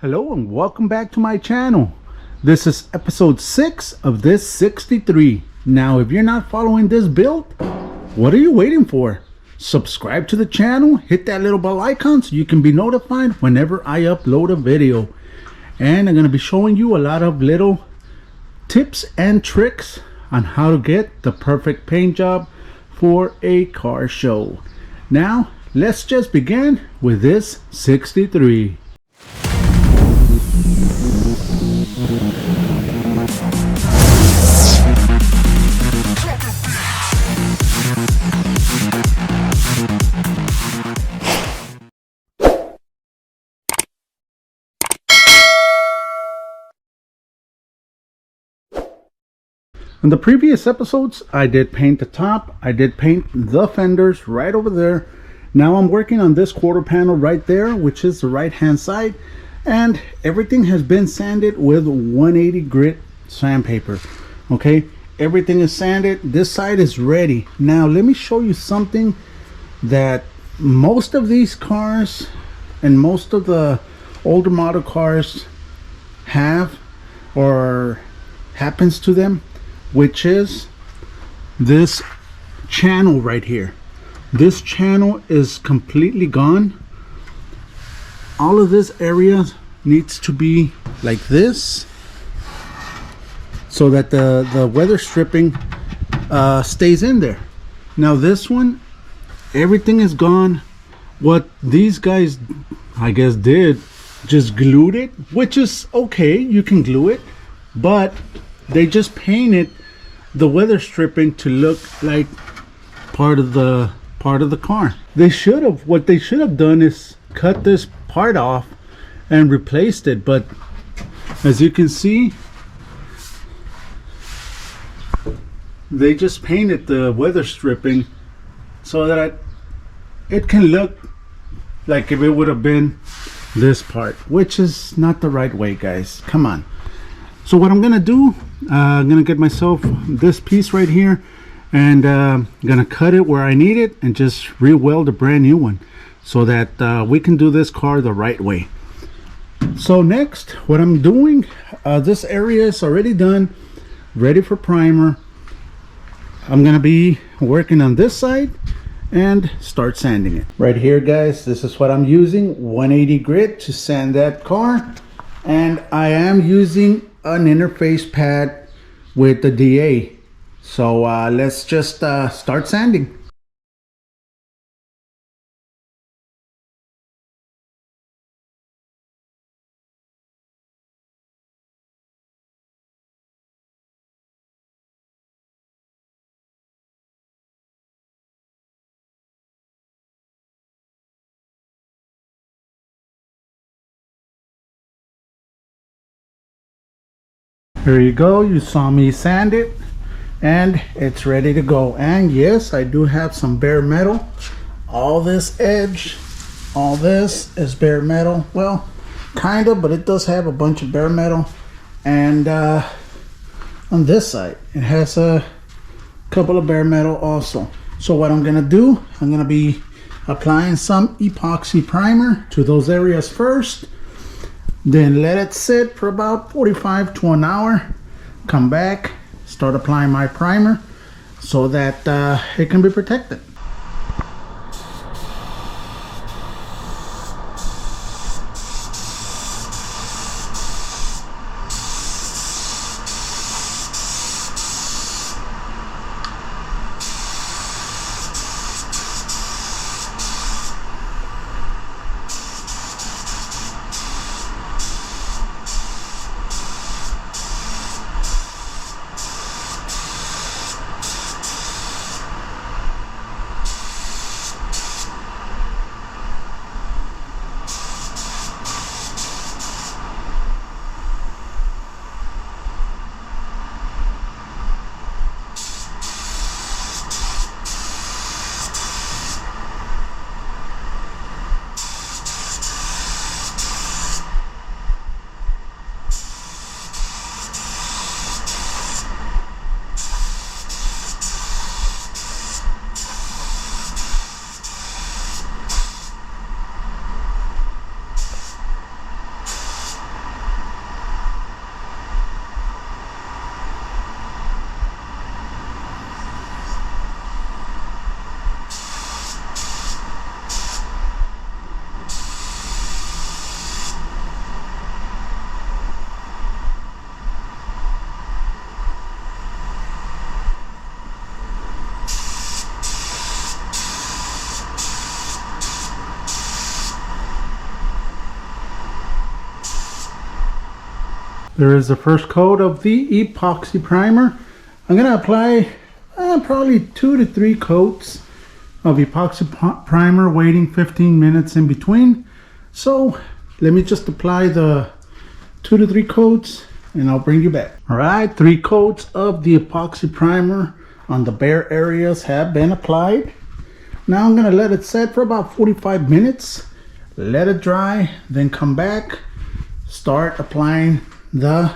Hello and welcome back to my channel. This is episode 6 of this 63. Now if you're not following this build, what are you waiting for? Subscribe to the channel, hit that little bell icon so you can be notified whenever I upload a video. And I'm going to be showing you a lot of little tips and tricks on how to get the perfect paint job for a car show. Now let's just begin with this 63. In the previous episodes, I did paint the top, I did paint the fenders right over there. Now I'm working on this quarter panel right there, which is the right hand side, and everything has been sanded with 180 grit sandpaper. Okay, everything is sanded. This side is ready. Now let me show you something that most of these cars and most of the older model cars have or happens to them, which is this channel right here. This channel is completely gone. All of this area needs to be like this so that the weather stripping stays in there. Now this one, everything is gone. What these guys, I guess, did, just glued it, which is okay, you can glue it, but they just painted the weather stripping to look like part of the car. They should have, what they should have done is cut this part off and replaced it, but as you can see, they just painted the weather stripping so that it can look like if it would have been this part, which is not the right way, guys. Come on. So what I'm gonna do, I'm gonna get myself this piece right here, and gonna cut it where I need it and just re-weld a brand new one so that we can do this car the right way. So next, what I'm doing, this area is already done, ready for primer. I'm gonna be working on this side and start sanding it. Right here, guys, this is what I'm using, 180 grit to sand that car, and I am using an interface pad with the DA. So let's just start sanding. Here you go, you saw me sand it and it's ready to go. And yes, I do have some bare metal. All this edge, all this is bare metal. Well, kind of, but it does have a bunch of bare metal. And on this side, it has a couple of bare metal also. So what I'm gonna do, I'm gonna be applying some epoxy primer to those areas first. Then let it sit for about 45 to an hour. Come back, start applying my primer so that it can be protected. There is the first coat of the epoxy primer. I'm going to apply probably 2 to 3 coats of epoxy primer, waiting 15 minutes in between. So let me just apply the 2 to 3 coats and I'll bring you back. All right, 3 coats of the epoxy primer on the bare areas have been applied. Now I'm going to let it set for about 45 minutes. Let it dry, then come back, start applying the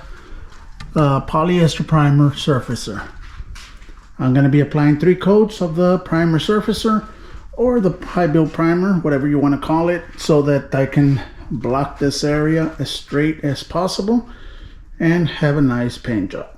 polyester primer surfacer. I'm going to be applying 3 coats of the primer surfacer, or the high build primer, whatever you want to call it, so that I can block this area as straight as possible and have a nice paint job.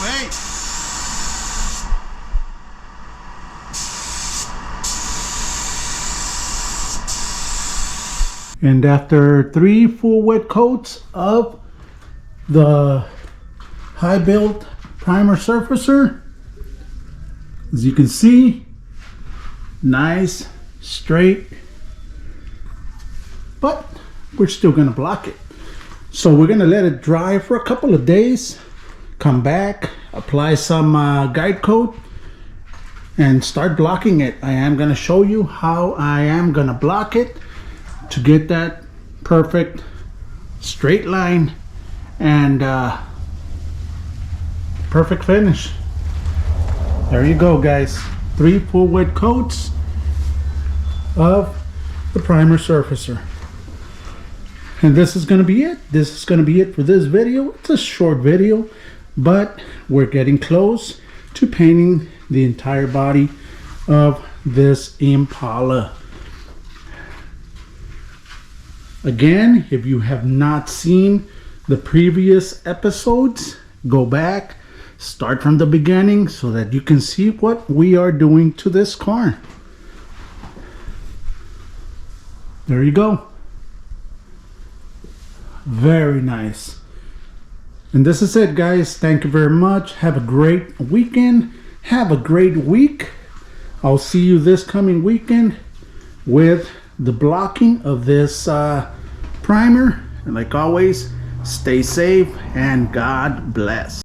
Wait. And after 3 full wet coats of the high build primer surfacer, as you can see, nice, straight, but we're still gonna block it. So we're gonna let it dry for a couple of days, come back, apply some guide coat, and start blocking it. I am gonna show you how I am gonna block it to get that perfect straight line and perfect finish. There you go, guys. 3 full wet coats of the primer surfacer. And this is going to be it. This is going to be it for this video. It's a short video, but we're getting close to painting the entire body of this Impala. Again, if you have not seen the previous episodes, go back, start from the beginning so that you can see what we are doing to this car. There you go. Very nice. And this is it, guys. Thank you very much. Have a great weekend. Have a great week. I'll see you this coming weekend with the blocking of this primer. And like always, stay safe and God bless.